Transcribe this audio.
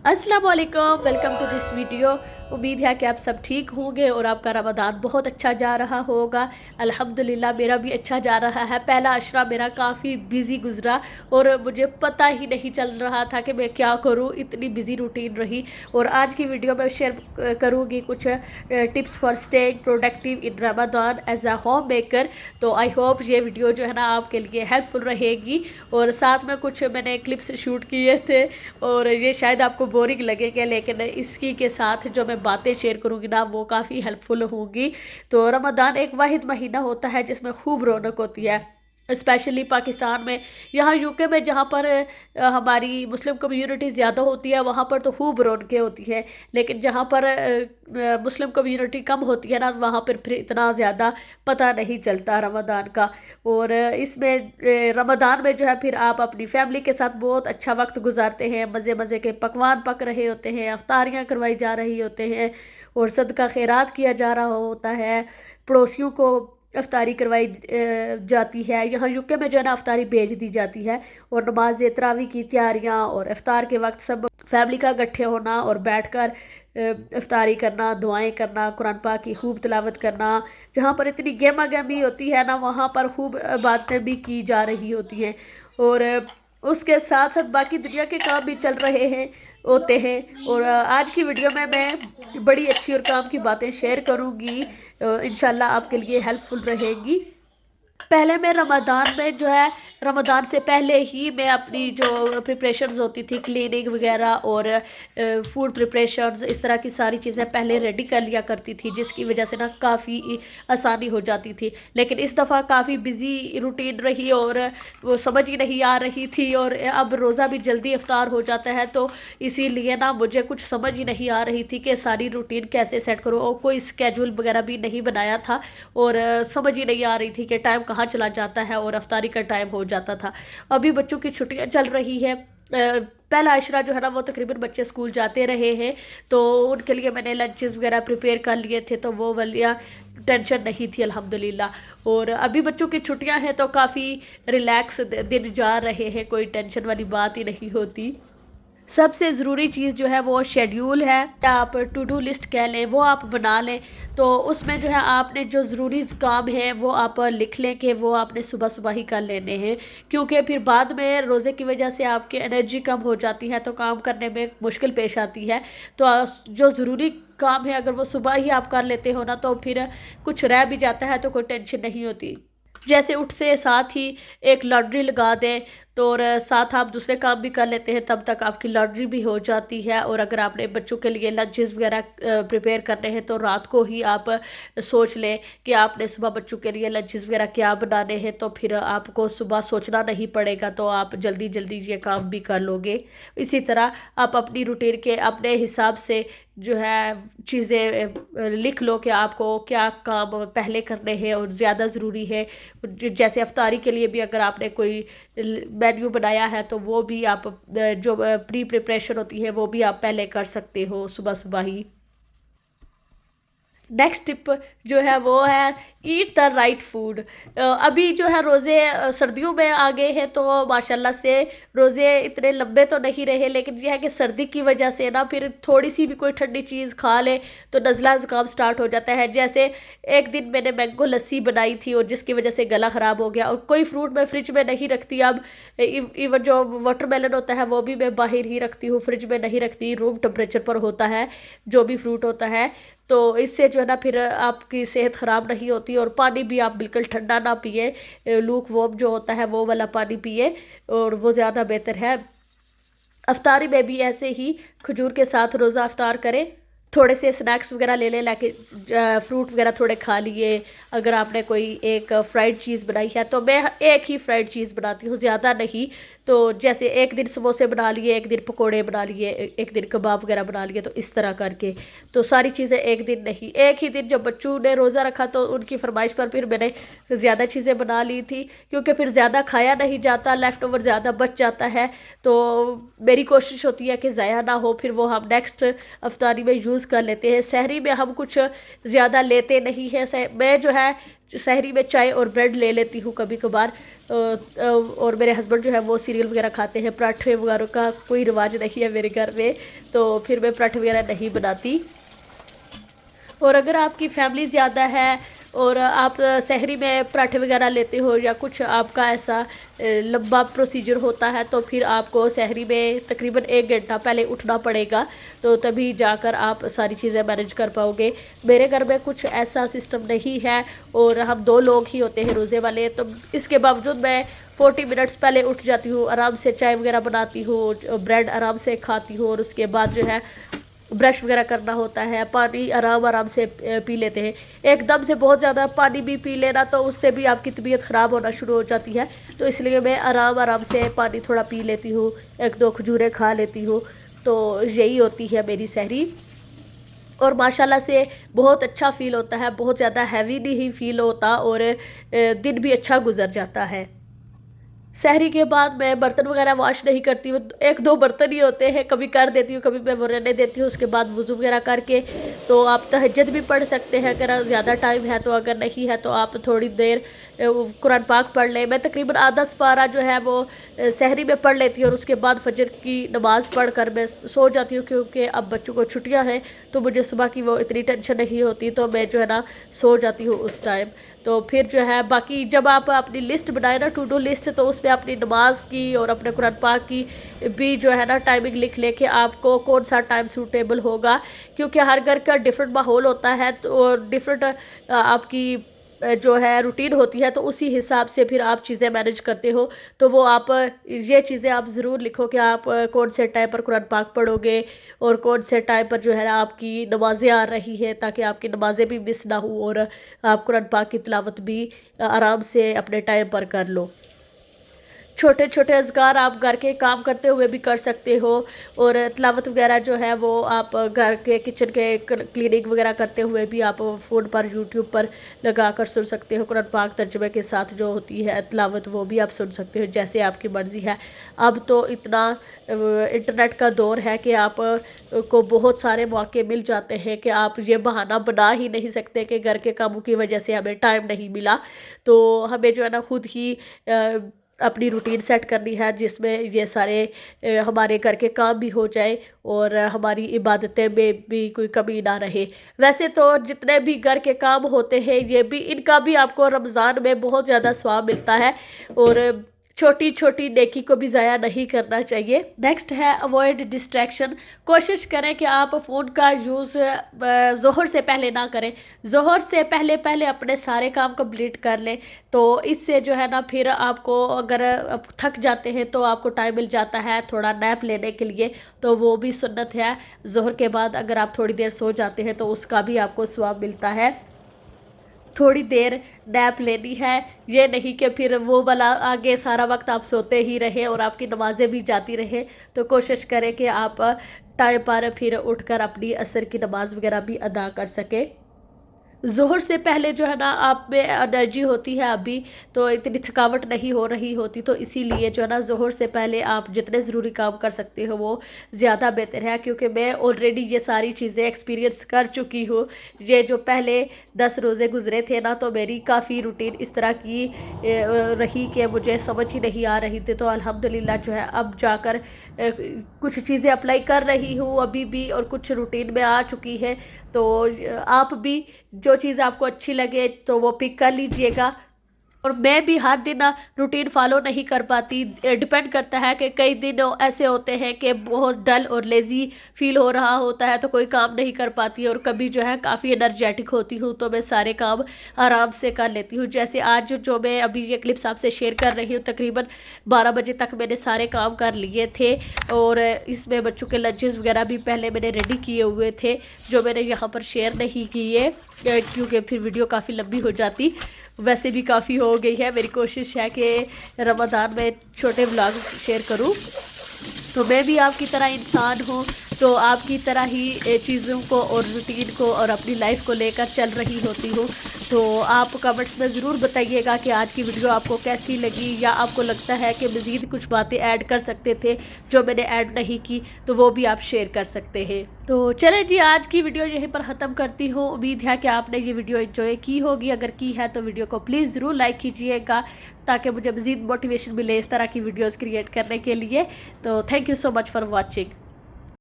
अस्सलाम वालेकुम, welcome to this video. उम्मीद है कि आप सब ठीक होंगे और आपका रमज़ान बहुत अच्छा जा रहा होगा। अल्हम्दुलिल्लाह मेरा भी अच्छा जा रहा है। पहला अशरा मेरा काफ़ी बिज़ी गुज़रा और मुझे पता ही नहीं चल रहा था कि मैं क्या करूं, इतनी बिज़ी रूटीन रही। और आज की वीडियो में शेयर करूंगी कुछ tips for staying productive in Ramzan as a homemaker. तो आई होप ये वीडियो जो है ना आपके लिए हेल्पफुल रहेगी। और साथ में कुछ मैंने क्लिप्स शूट किए थे और ये शायद आपको बोरिंग लगेंगे, लेकिन इसकी के साथ जो मैं बातें शेयर करूँगी ना वो काफ़ी हेल्पफुल होंगी। तो रमज़ान एक वाहिद महीना होता है जिसमें खूब रौनक होती है, स्पेशली पाकिस्तान में। यहाँ यूके में जहाँ पर हमारी मुस्लिम कम्युनिटी ज़्यादा होती है वहाँ पर तो खूब रौनकें होती हैं, लेकिन जहाँ पर मुस्लिम कम्युनिटी कम होती है ना वहाँ पर फिर इतना ज़्यादा पता नहीं चलता रमज़ान का। और इसमें रमज़ान में जो है फिर आप अपनी फैमिली के साथ बहुत अच्छा वक्त गुजारते हैं। मज़े मज़े के पकवान पक रहे होते हैं, अफ्तारियाँ करवाई जा रही होते हैं और सदका खैरात किया जा रहा होता है। पड़ोसियों को अफ्तारी करवाई जाती है। यहाँ यूके में जो है ना अफ्तारी भेज दी जाती है और नमाज तरावी की तैयारियाँ और इफ्तार के वक्त सब फैमिली का इकट्ठे होना और बैठकर इफ्तारी करना, दुआएं करना, कुरान पाक की खूब तिलावत करना। जहाँ पर इतनी गहमा गहमी होती है ना वहाँ पर खूब बातें भी की जा रही होती हैं और उसके साथ साथ बाकी दुनिया के काम भी चल रहे हैं होते हैं। और आज की वीडियो में मैं बड़ी अच्छी और काम की बातें शेयर करूँगी, इंशाल्लाह आपके लिए हेल्पफुल रहेगी। पहले मैं रमज़ान में जो है रमज़ान से पहले ही मैं अपनी जो प्रिपरेशंस होती थी, क्लीनिंग वगैरह और फूड प्रिपरेशंस, इस तरह की सारी चीज़ें पहले रेडी कर लिया करती थी, जिसकी वजह से ना काफ़ी आसानी हो जाती थी। लेकिन इस दफ़ा काफ़ी बिज़ी रूटीन रही और वो समझ ही नहीं आ रही थी। और अब रोज़ा भी जल्दी इफ्तार हो जाता है, तो इसीलिए ना मुझे कुछ समझ ही नहीं आ रही थी कि सारी रूटीन कैसे सेट करूँ, और कोई स्केड्यूल वगैरह भी नहीं बनाया था और समझ ही नहीं आ रही थी कि टाइम कहाँ चला जाता है और अफ्तारी का टाइम हो जाता था। अभी बच्चों की छुट्टियां चल रही है। पहला अशरा जो है ना वो तकरीबन बच्चे स्कूल जाते रहे हैं, तो उनके लिए मैंने लंचेस वगैरह प्रिपेयर कर लिए थे, तो वो वालियाँ टेंशन नहीं थी अल्हम्दुलिल्लाह। और अभी बच्चों की छुट्टियां हैं तो काफ़ी रिलैक्स दिन जा रहे हैं, कोई टेंशन वाली बात ही नहीं होती। सबसे ज़रूरी चीज़ जो है वो शेड्यूल है, या आप टू डू लिस्ट कह लें, वो आप बना लें। तो उसमें जो है आपने जो ज़रूरी काम है वो आप लिख लें कि वो आपने सुबह सुबह ही कर लेने हैं, क्योंकि फिर बाद में रोज़े की वजह से आपकी एनर्जी कम हो जाती है तो काम करने में मुश्किल पेश आती है। तो जो ज़रूरी काम है अगर वो सुबह ही आप कर लेते हो ना तो फिर कुछ रह भी जाता है तो कोई टेंशन नहीं होती। जैसे उठते साथ ही एक लॉन्ड्री लगा दें, तो और साथ आप दूसरे काम भी कर लेते हैं, तब तक आपकी लॉन्ड्री भी हो जाती है। और अगर आपने बच्चों के लिए लंचेस वगैरह प्रिपेयर करने हैं तो रात को ही आप सोच लें कि आपने सुबह बच्चों के लिए लंचेस वगैरह क्या बनाने हैं, तो फिर आपको सुबह सोचना नहीं पड़ेगा, तो आप जल्दी जल्दी ये काम भी कर लोगे। इसी तरह आप अपनी रूटीन के अपने हिसाब से जो है चीज़ें लिख लो कि आपको क्या काम पहले करने हैं और ज़्यादा ज़रूरी है। जैसे अफ्तारी के लिए भी अगर आपने कोई मेन्यू बनाया है तो वो भी आप जो प्री प्रिपरेशन होती है वो भी आप पहले कर सकते हो सुबह सुबह ही। नेक्स्ट टिप जो है वो है ईट द राइट फूड। अभी जो है रोज़े सर्दियों में आ गए हैं तो माशाल्लाह से रोज़े इतने लंबे तो नहीं रहे, लेकिन यह है कि सर्दी की वजह से ना फिर थोड़ी सी भी कोई ठंडी चीज़ खा ले तो नज़ला ज़ुकाम स्टार्ट हो जाता है। जैसे एक दिन मैंने मैंगो लस्सी बनाई थी और जिसकी वजह से गला ख़राब हो गया, और कोई फ्रूट मैं फ्रिज में नहीं रखती अब। इवन जो वाटरमेलन होता है वो भी मैं बाहर ही रखती हूँ, फ्रिज में नहीं रखती, रूम टेम्परेचर पर होता है जो भी फ्रूट होता है। तो इससे जो है ना फिर आपकी सेहत ख़राब नहीं होती। और पानी भी आप बिल्कुल ठंडा ना पिए, लूक वॉर्म जो होता है वो वाला पानी पिए और वो ज़्यादा बेहतर है। अफ्तारी में भी ऐसे ही खजूर के साथ रोज़ा अफ्तार करें। थोड़े से स्नैक्स वगैरह ले लें, लाके फ्रूट वगैरह थोड़े खा लिए। अगर आपने कोई एक फ्राइड चीज़ बनाई है तो मैं एक ही फ्राइड चीज़ बनाती हूँ, ज़्यादा नहीं। तो जैसे एक दिन समोसे बना लिए, एक दिन पकोड़े बना लिए, एक दिन कबाब वगैरह बना लिए, तो इस तरह करके। तो सारी चीज़ें एक दिन नहीं, एक ही दिन जब बच्चों ने रोज़ा रखा तो उनकी फरमाइश पर फिर मैंने ज़्यादा चीज़ें बना ली थी, क्योंकि फिर ज़्यादा खाया नहीं जाता, लेफ़्ट ओवर ज़्यादा बच जाता है। तो मेरी कोशिश होती है कि ज़ाया ना हो, फिर वो हम नेक्स्ट अफ्तारी में यूज़ कर लेते हैं। सहरी में हम कुछ ज़्यादा लेते नहीं हैं। मैं जो है सहरी में चाय और ब्रेड ले लेती हूँ कभी कभार। और मेरे हस्बैंड जो है वो सीरियल वगैरह खाते हैं, पराठे वगैरह का कोई रिवाज नहीं है मेरे घर में, तो फिर मैं पराठे वगैरह नहीं बनाती। और अगर आपकी फैमिली ज़्यादा है और आप सहरी में पराठे वगैरह लेते हो या कुछ आपका ऐसा लंबा प्रोसीजर होता है, तो फिर आपको सहरी में तकरीबन 1 घंटा पहले उठना पड़ेगा, तो तभी जाकर आप सारी चीज़ें मैनेज कर पाओगे। मेरे घर में कुछ ऐसा सिस्टम नहीं है और हम 2 लोग ही होते हैं रोज़े वाले, तो इसके बावजूद मैं 40 मिनट्स पहले उठ जाती हूँ, आराम से चाय वगैरह बनाती हूँ, ब्रेड आराम से खाती हूँ और उसके बाद जो है ब्रश वगैरह करना होता है, पानी आराम से पी लेते हैं। एकदम से बहुत ज़्यादा पानी भी पी लेना तो उससे भी आपकी तबीयत ख़राब होना शुरू हो जाती है, तो इसलिए मैं आराम से पानी थोड़ा पी लेती हूँ, 1-2 खजूरें खा लेती हूँ। तो यही होती है मेरी सहरी और माशाल्लाह से बहुत अच्छा फ़ील होता है, बहुत ज़्यादा हैवी नहीं फ़ील होता और दिन भी अच्छा गुजर जाता है। सहरी के बाद मैं बर्तन वगैरह वॉश नहीं करती हूँ, 1-2 बर्तन ही होते हैं, कभी कर देती हूँ, कभी मैं वो रहने देती हूँ। उसके बाद वज़ू वगैरह करके तो आप तहज्जुद भी पढ़ सकते हैं अगर ज़्यादा टाइम है तो, अगर नहीं है तो आप थोड़ी देर कुरान पाक पढ़ लें। मैं तकरीबन आधा पारा जो है वो सहरी में पढ़ लेती हूँ और उसके बाद फजर की नमाज़ पढ़ कर मैं सो जाती हूँ, क्योंकि अब बच्चों को छुट्टियाँ हैं तो मुझे सुबह की वो इतनी टेंशन नहीं होती, तो मैं जो है ना सो जाती हूँ उस टाइम। तो फिर जो है बाकी जब आप अपनी लिस्ट बनाए ना, टू डू लिस्ट, तो उसमें अपनी नमाज की और अपने कुरान पाक की भी जो है ना टाइमिंग लिख ले कि आपको कौन सा टाइम सूटेबल होगा, क्योंकि हर घर का डिफरेंट माहौल होता है तो डिफरेंट आपकी जो है रूटीन होती है, तो उसी हिसाब से फिर आप चीज़ें मैनेज करते हो। तो वो आप ये चीज़ें आप ज़रूर लिखो कि आप कौन से टाइम पर कुरान पाक पढ़ोगे और कौन से टाइम पर जो है ना आपकी नमाज़ें आ रही हैं, ताकि आपकी नमाज़ें भी मिस ना हो और आप कुरान पाक की तिलावत भी आराम से अपने टाइम पर कर लो। छोटे छोटे अज़कार आप घर के काम करते हुए भी कर सकते हो और तिलावत वगैरह जो है वो आप घर के किचन के क्लीनिंग वगैरह करते हुए भी आप फ़ोन पर यूट्यूब पर लगा कर सुन सकते हो। कुरान पाक तर्जुमे के साथ जो होती है तिलावत वो भी आप सुन सकते हो, जैसे आपकी मर्ज़ी है। अब तो इतना इंटरनेट का दौर है कि आप को बहुत सारे मौके मिल जाते हैं कि आप ये बहाना बना ही नहीं सकते कि घर के कामों की वजह से हमें टाइम नहीं मिला। तो हमें जो है ना खुद ही अपनी रूटीन सेट करनी है जिसमें ये सारे हमारे घर के काम भी हो जाए और हमारी इबादतें में भी कोई कमी ना रहे। वैसे तो जितने भी घर के काम होते हैं ये भी, इनका भी आपको रमज़ान में बहुत ज़्यादा स्वाब मिलता है और छोटी छोटी नेकी को भी ज़ाया नहीं करना चाहिए। नेक्स्ट है अवॉइड डिस्ट्रैक्शन। कोशिश करें कि आप फ़ोन का यूज़ ज़ोहर से पहले ना करें, ज़ोहर से पहले पहले अपने सारे काम कंप्लीट कर लें, तो इससे जो है ना फिर आपको अगर आप थक जाते हैं तो आपको टाइम मिल जाता है थोड़ा नैप लेने के लिए, तो वो भी सुन्नत है। ज़ोहर के बाद अगर आप थोड़ी देर सो जाते हैं तो उसका भी आपको स्वाब मिलता है। थोड़ी देर नैप लेनी है, ये नहीं कि फिर वो वाला आगे सारा वक्त आप सोते ही रहे और आपकी नमाज़ें भी जाती रहे। तो कोशिश करें कि आप टाइम पर फिर उठकर अपनी असर की नमाज़ वगैरह भी अदा कर सकें। ज़ोहर से पहले जो है ना आप में एनर्जी होती है अभी, तो इतनी थकावट नहीं हो रही होती, तो इसीलिए जो है ना ज़ोहर से पहले आप जितने ज़रूरी काम कर सकते हो वो ज़्यादा बेहतर है, क्योंकि मैं ऑलरेडी ये सारी चीज़ें एक्सपीरियंस कर चुकी हूँ। ये जो पहले 10 रोज़े गुज़रे थे ना, तो मेरी काफ़ी रूटीन इस तरह की रही कि मुझे समझ ही नहीं आ रही थी। तो अल्हम्दुलिल्लाह जो है अब जाकर कुछ चीज़ें अप्लाई कर रही हूँ अभी भी और कुछ रूटीन में आ चुकी है। तो आप भी जो चीज़ आपको अच्छी लगे तो वो पिक कर लीजिएगा। और मैं भी हर दिन रूटीन फॉलो नहीं कर पाती, डिपेंड करता है कि कई दिन ऐसे होते हैं कि बहुत डल और लेज़ी फील हो रहा होता है तो कोई काम नहीं कर पाती, और कभी जो है काफ़ी एनर्जेटिक होती हूँ तो मैं सारे काम आराम से कर लेती हूँ। जैसे आज जो मैं अभी ये क्लिप्स आपसे शेयर कर रही हूँ, तकरीबन 12 बजे तक मैंने सारे काम कर लिए थे और इसमें बच्चों के लंचेस वगैरह भी पहले मैंने रेडी किए हुए थे, जो मैंने यहाँ पर शेयर नहीं किए क्योंकि फिर वीडियो काफ़ी लंबी हो जाती। वैसे भी काफ़ी हो गई है, मेरी कोशिश है कि रमज़ान में छोटे व्लॉग शेयर करूं। तो मैं भी आपकी तरह इंसान हूँ, तो आपकी तरह ही चीज़ों को और रूटीन को और अपनी लाइफ को लेकर चल रही होती हूँ। तो आप कमेंट्स में ज़रूर बताइएगा कि आज की वीडियो आपको कैसी लगी, या आपको लगता है कि मज़ीद कुछ बातें ऐड कर सकते थे जो मैंने ऐड नहीं की, तो वो भी आप शेयर कर सकते हैं। तो चलें जी, आज की वीडियो यहीं पर ख़त्म करती हूँ। उम्मीद है कि आपने ये वीडियो एंजॉय की होगी। अगर की है तो वीडियो को प्लीज़ ज़रूर लाइक कीजिएगा, ताकि मुझे मज़ीद मोटिवेशन मिले इस तरह की वीडियोज़ क्रिएट करने के लिए। तो thank you so much for watching.